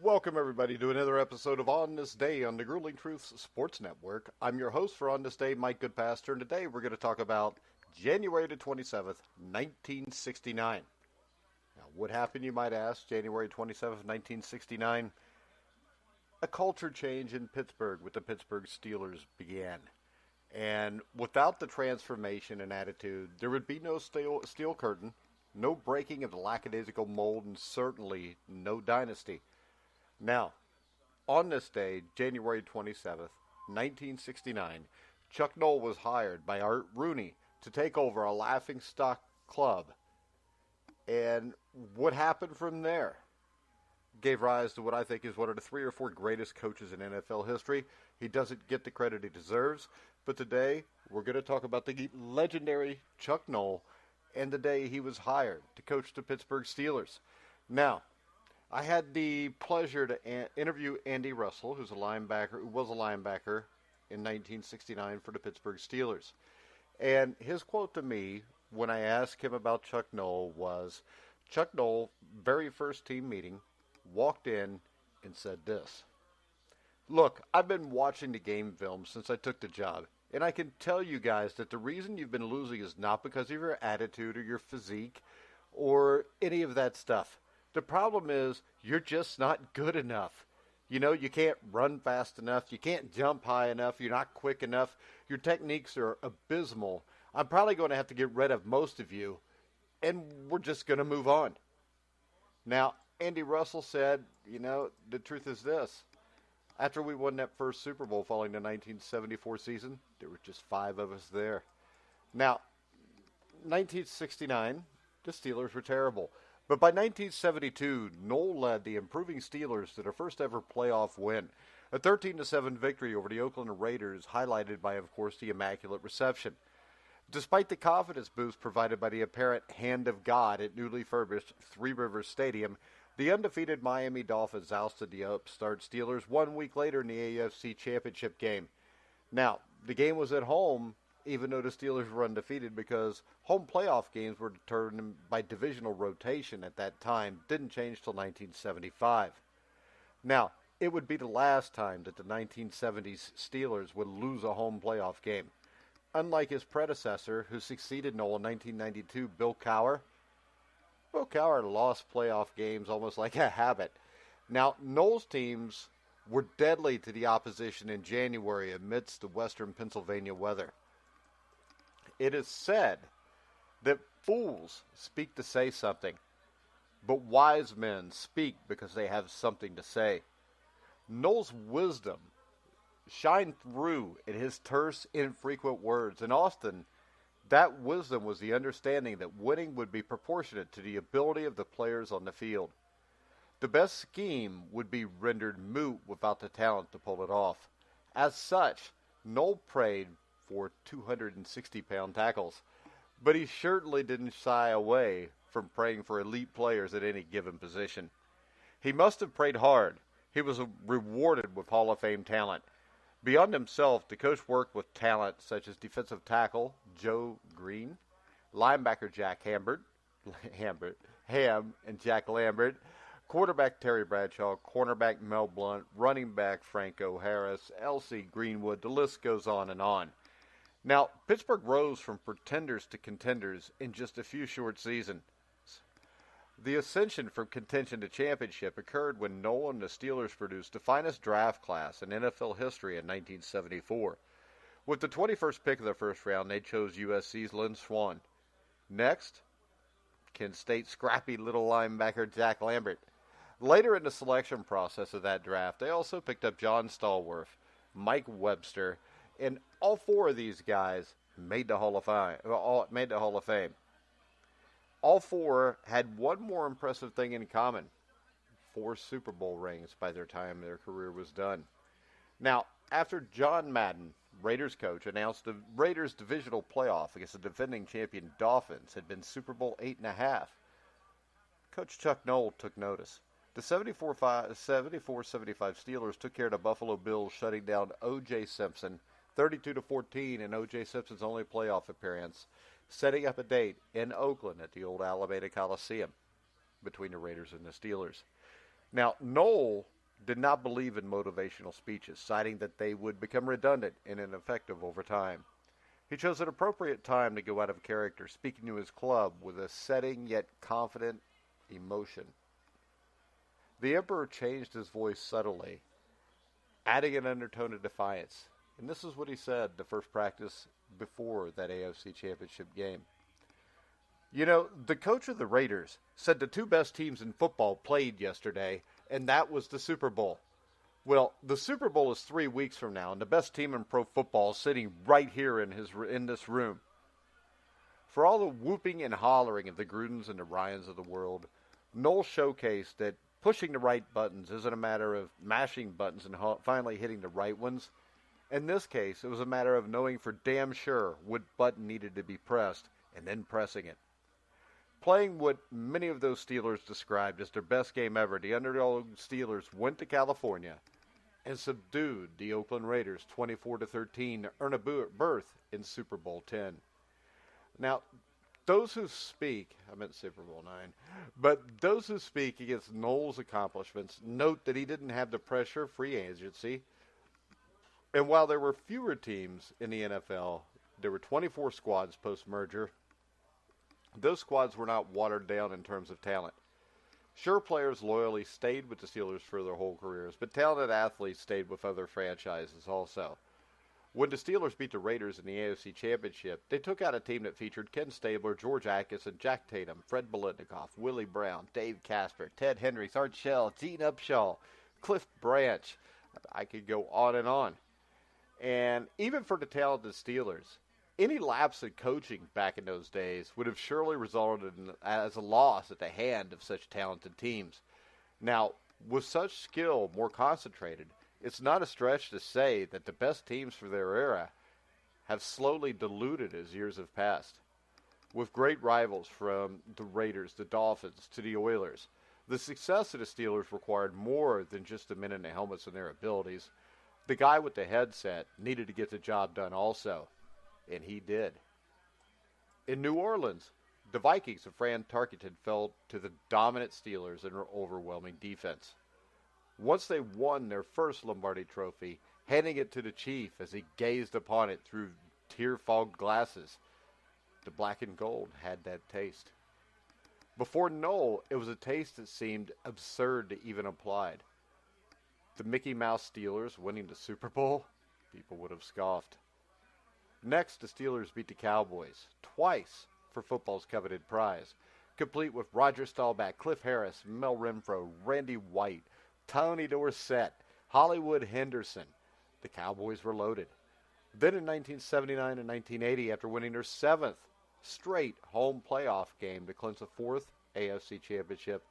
Welcome, everybody, to another episode of On This Day on the Grueling Truths Sports Network. I'm your host for On This Day, Mike Goodpaster, and today we're going to talk about January the 27th, 1969. Now, what happened, you might ask, January 27th, 1969? A culture change in Pittsburgh with the Pittsburgh Steelers began. And without the transformation and attitude, there would be no steel curtain, no breaking of the lackadaisical mold, and certainly no dynasty. Now, on this day, January 27th, 1969, Chuck Noll was hired by Art Rooney to take over a laughingstock club. And what happened from there gave rise to what I think is one of the 3 or 4 greatest coaches in NFL history. He doesn't get the credit he deserves, but today we're going to talk about the legendary Chuck Noll and the day he was hired to coach the Pittsburgh Steelers. Now, I had the pleasure to interview Andy Russell, who was a linebacker in 1969 for the Pittsburgh Steelers. And his quote to me when I asked him about Chuck Noll was, Chuck Noll, very first team meeting, walked in and said this: "Look, I've been watching the game film since I took the job, and I can tell you guys that the reason you've been losing is not because of your attitude or your physique or any of that stuff. The problem is you're just not good enough. You know, you can't run fast enough. You can't jump high enough. You're not quick enough. Your techniques are abysmal. I'm probably going to have to get rid of most of you, and we're just going to move on." Now, Andy Russell said, you know, the truth is this. After we won that first Super Bowl following the 1974 season, there were just 5 of us there. Now, 1969, the Steelers were terrible. But by 1972, Noll led the improving Steelers to their first ever playoff win, a 13-7 victory over the Oakland Raiders, highlighted by, of course, the Immaculate Reception. Despite the confidence boost provided by the apparent hand of God at newly furbished Three Rivers Stadium, the undefeated Miami Dolphins ousted the upstart Steelers 1 week later in the AFC Championship game. Now, the game was at home, even though the Steelers were undefeated, because home playoff games were determined by divisional rotation at that time. Didn't change till 1975. Now, it would be the last time that the 1970s Steelers would lose a home playoff game. Unlike his predecessor, who succeeded Noll in 1992, Bill Cowher lost playoff games almost like a habit. Now, Noll's teams were deadly to the opposition in January amidst the western Pennsylvania weather. It is said that fools speak to say something, but wise men speak because they have something to say. Noll's wisdom shined through in his terse, infrequent words, and often that wisdom was the understanding that winning would be proportionate to the ability of the players on the field. The best scheme would be rendered moot without the talent to pull it off. As such, Noll prayed for 260-pound tackles, but he certainly didn't shy away from praying for elite players at any given position. He must have prayed hard. He was rewarded with Hall of Fame talent. Beyond himself, the coach worked with talent such as defensive tackle Joe Green, linebacker Jack Ham and Jack Lambert, quarterback Terry Bradshaw, cornerback Mel Blount, running back Franco Harris, L.C. Greenwood. The list goes on and on. Now, Pittsburgh rose from pretenders to contenders in just a few short seasons. The ascension from contention to championship occurred when Noll and the Steelers produced the finest draft class in NFL history in 1974. With the 21st pick of the first round, they chose USC's Lynn Swann. Next, Kent State's scrappy little linebacker Jack Lambert. Later in the selection process of that draft, they also picked up John Stallworth, Mike Webster, and all 4 of these guys made the Hall of Fame. All 4 had one more impressive thing in common: 4 Super Bowl rings by the time their career was done. Now, after John Madden, Raiders coach, announced the Raiders' divisional playoff against the defending champion Dolphins had been Super Bowl 8.5, Coach Chuck Noll took notice. The 74-75 Steelers took care of the Buffalo Bills, shutting down O.J. Simpson 32-14 in O.J. Simpson's only playoff appearance, setting up a date in Oakland at the old Alameda Coliseum between the Raiders and the Steelers. Now, Noll did not believe in motivational speeches, citing that they would become redundant and ineffective over time. He chose an appropriate time to go out of character, speaking to his club with a setting yet confident emotion. The Emperor changed his voice subtly, adding an undertone of defiance. And this is what he said the first practice before that AFC Championship game. You know, the coach of the Raiders said the two best teams in football played yesterday, and that was the Super Bowl. Well, the Super Bowl is 3 weeks from now, and the best team in pro football is sitting right here in this room. For all the whooping and hollering of the Grudens and the Ryans of the world, Noll showcased that pushing the right buttons isn't a matter of mashing buttons and finally hitting the right ones. In this case, it was a matter of knowing for damn sure what button needed to be pressed and then pressing it. Playing what many of those Steelers described as their best game ever, the underdog Steelers went to California and subdued the Oakland Raiders 24-13 to earn a berth in Super Bowl X. Now, those who speak, I meant Super Bowl IX, but those who speak against Noll's accomplishments note that he didn't have the pressure of free agency. And while there were fewer teams in the NFL, there were 24 squads post-merger. Those squads were not watered down in terms of talent. Sure, players loyally stayed with the Steelers for their whole careers, but talented athletes stayed with other franchises also. When the Steelers beat the Raiders in the AFC Championship, they took out a team that featured Ken Stabler, George Atkinson, Jack Tatum, Fred Biletnikoff, Willie Brown, Dave Casper, Ted Hendricks, Art Shell, Gene Upshaw, Cliff Branch. I could go on and on. And even for the talented Steelers, any lapse in coaching back in those days would have surely resulted as a loss at the hand of such talented teams. Now, with such skill more concentrated, it's not a stretch to say that the best teams for their era have slowly diluted as years have passed. With great rivals from the Raiders, the Dolphins, to the Oilers, the success of the Steelers required more than just the men in the helmets and their abilities. The guy with the headset needed to get the job done also. And he did. In New Orleans, the Vikings of Fran Tarkenton fell to the dominant Steelers in an overwhelming defense. Once they won their first Lombardi trophy, handing it to the Chief as he gazed upon it through tear-fogged glasses, the black and gold had that taste. Before Noll, it was a taste that seemed absurd to even apply. The Mickey Mouse Steelers winning the Super Bowl, people would have scoffed. Next, the Steelers beat the Cowboys, twice for football's coveted prize, complete with Roger Staubach, Cliff Harris, Mel Renfro, Randy White, Tony Dorsett, Hollywood Henderson. The Cowboys were loaded. Then in 1979 and 1980, after winning their seventh straight home playoff game to clinch the fourth AFC Championship,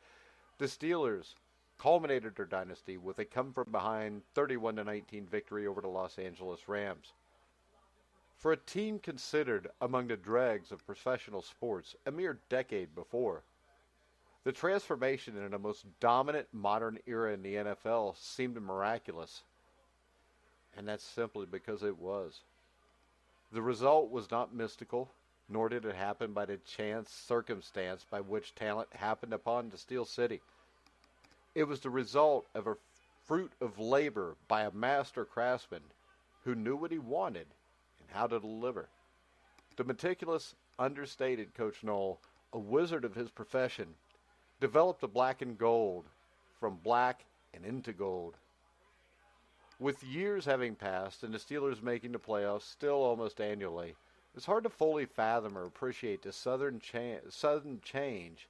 the Steelers culminated their dynasty with a come-from-behind 31-19 victory over the Los Angeles Rams. For a team considered among the dregs of professional sports a mere decade before, the transformation into the most dominant modern era in the NFL seemed miraculous. And that's simply because it was. The result was not mystical, nor did it happen by the chance circumstance by which talent happened upon the Steel City. It was the result of a fruit of labor by a master craftsman who knew what he wanted and how to deliver. The meticulous, understated Coach Noll, a wizard of his profession, developed the black and gold from black and into gold. With years having passed and the Steelers making the playoffs still almost annually, it's hard to fully fathom or appreciate the sudden change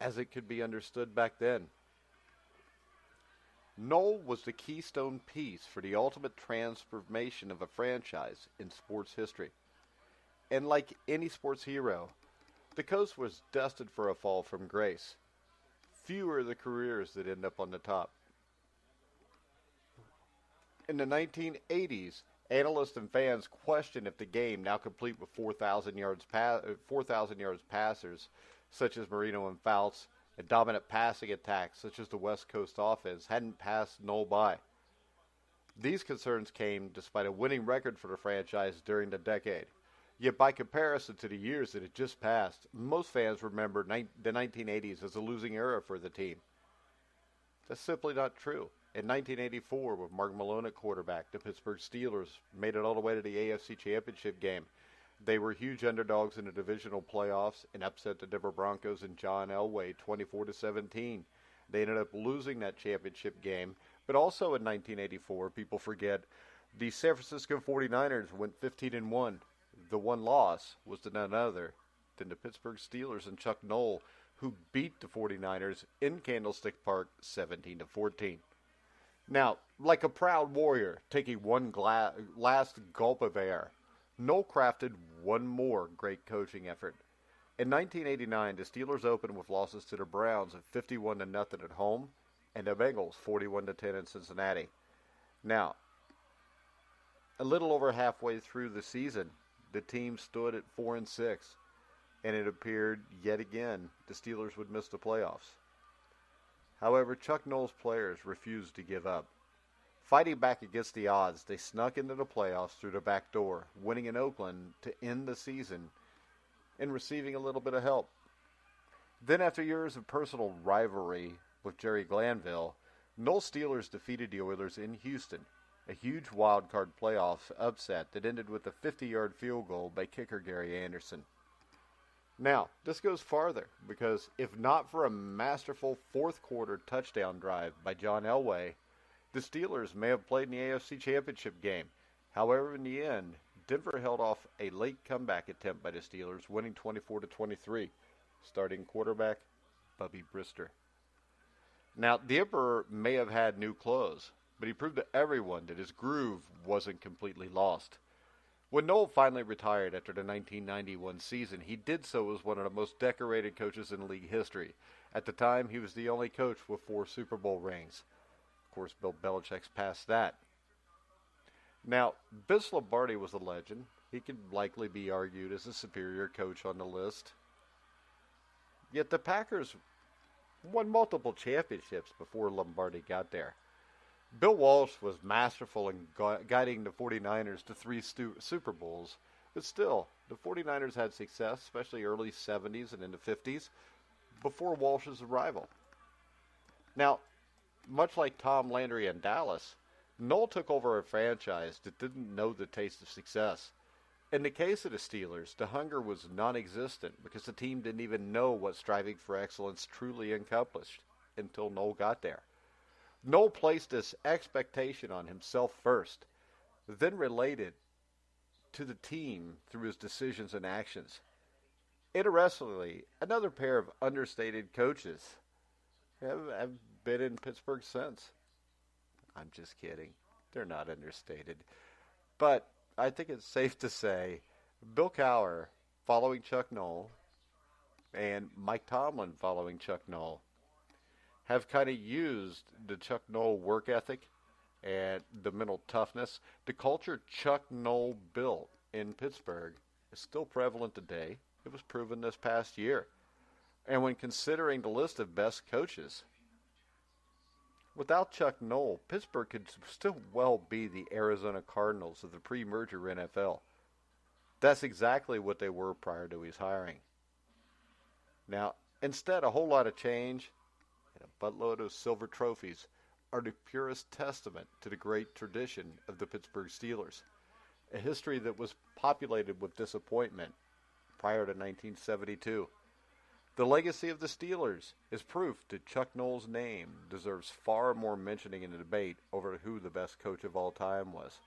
as it could be understood back then. Noll was the keystone piece for the ultimate transformation of a franchise in sports history. And like any sports hero, the coach was destined for a fall from grace. Few are the careers that end up on the top. In the 1980s, analysts and fans questioned if the game, now complete with 4,000 yards passers, such as Marino and Fouts, and dominant passing attacks, such as the West Coast offense, hadn't passed Noll by. These concerns came despite a winning record for the franchise during the decade. Yet by comparison to the years that had just passed, most fans remember the 1980s as a losing era for the team. That's simply not true. In 1984, with Mark Malone at quarterback, the Pittsburgh Steelers made it all the way to the AFC Championship game. They were huge underdogs in the divisional playoffs and upset the Denver Broncos and John Elway 24-17. They ended up losing that championship game. But also in 1984, people forget, the San Francisco 49ers went 15-1. The one loss was to none other than the Pittsburgh Steelers and Chuck Noll, who beat the 49ers in Candlestick Park 17-14. Now, like a proud warrior taking one last gulp of air, Noll crafted one more great coaching effort. In 1989, the Steelers opened with losses to the Browns of 51-0 at home and the Bengals 41-10 in Cincinnati. Now, a little over halfway through the season, the team stood at 4-6, and it appeared yet again the Steelers would miss the playoffs. However, Chuck Noll's players refused to give up. Fighting back against the odds, they snuck into the playoffs through the back door, winning in Oakland to end the season and receiving a little bit of help. Then, after years of personal rivalry with Jerry Glanville, Noll Steelers defeated the Oilers in Houston, a huge wild-card playoff upset that ended with a 50-yard field goal by kicker Gary Anderson. Now, this goes farther, because if not for a masterful fourth-quarter touchdown drive by John Elway, the Steelers may have played in the AFC Championship game. However, in the end, Denver held off a late comeback attempt by the Steelers, winning 24-23, starting quarterback Bubby Brister. Now, the Emperor may have had new clothes, but he proved to everyone that his groove wasn't completely lost. When Noll finally retired after the 1991 season, he did so as one of the most decorated coaches in league history. At the time, he was the only coach with 4 Super Bowl rings. Of course, Bill Belichick's past that. Now, Vince Lombardi was a legend. He could likely be argued as a superior coach on the list. Yet the Packers won multiple championships before Lombardi got there. Bill Walsh was masterful in guiding the 49ers to 3 Super Bowls, but still, the 49ers had success, especially early 70s and into 50s, before Walsh's arrival. Now, much like Tom Landry in Dallas, Noll took over a franchise that didn't know the taste of success. In the case of the Steelers, the hunger was non-existent because the team didn't even know what striving for excellence truly encompassed until Noll got there. Noll placed this expectation on himself first, then related to the team through his decisions and actions. Interestingly, another pair of understated coaches have been in Pittsburgh since. I'm just kidding. They're not understated. But I think it's safe to say Bill Cowher following Chuck Noll and Mike Tomlin following Chuck Noll have kind of used the Chuck Noll work ethic and the mental toughness. The culture Chuck Noll built in Pittsburgh is still prevalent today. It was proven this past year. And when considering the list of best coaches, without Chuck Noll, Pittsburgh could still well be the Arizona Cardinals of the pre-merger NFL. That's exactly what they were prior to his hiring. Now, instead, a whole lot of change and a buttload of silver trophies are the purest testament to the great tradition of the Pittsburgh Steelers, a history that was populated with disappointment prior to 1972. The legacy of the Steelers is proof that Chuck Noll's name deserves far more mentioning in the debate over who the best coach of all time was.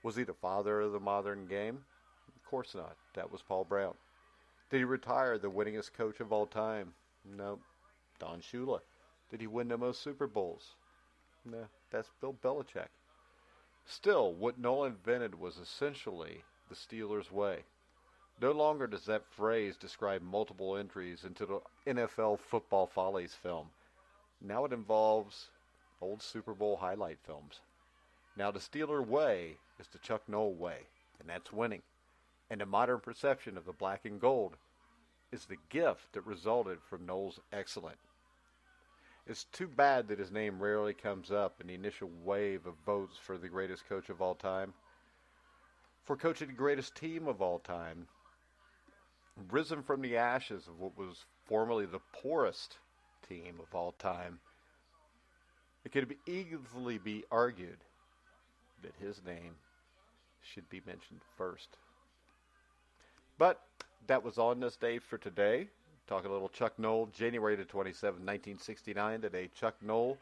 Was he the father of the modern game? Of course not. That was Paul Brown. Did he retire the winningest coach of all time? No. Don Shula. Did he win the most Super Bowls? No. That's Bill Belichick. Still, what Noll invented was essentially the Steelers' way. No longer does that phrase describe multiple entries into the NFL Football Follies film. Now it involves old Super Bowl highlight films. Now the Steeler way is the Chuck Noll way, and that's winning. And the modern perception of the black and gold is the gift that resulted from Noll's excellence. It's too bad that his name rarely comes up in the initial wave of votes for the greatest coach of all time. For coaching the greatest team of all time, risen from the ashes of what was formerly the poorest team of all time, it could easily be argued that his name should be mentioned first. But that was on this day for today. Talking a little Chuck Noll, January the 27th, 1969. Today, Chuck Noll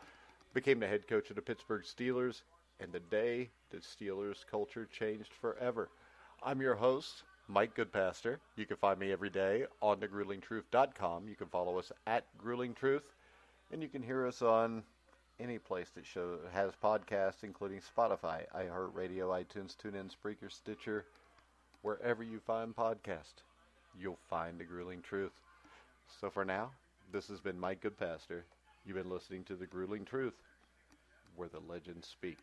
became the head coach of the Pittsburgh Steelers, and the day the Steelers culture changed forever. I'm your host, Mike Goodpaster. You can find me every day on thegruelingtruth.com. You can follow us at Grueling Truth, and you can hear us on any place that has podcasts, including Spotify, iHeartRadio, iTunes, TuneIn, Spreaker, Stitcher. Wherever you find podcasts, you'll find The Grueling Truth. So for now, this has been Mike Goodpaster. You've been listening to The Grueling Truth, where the legends speak.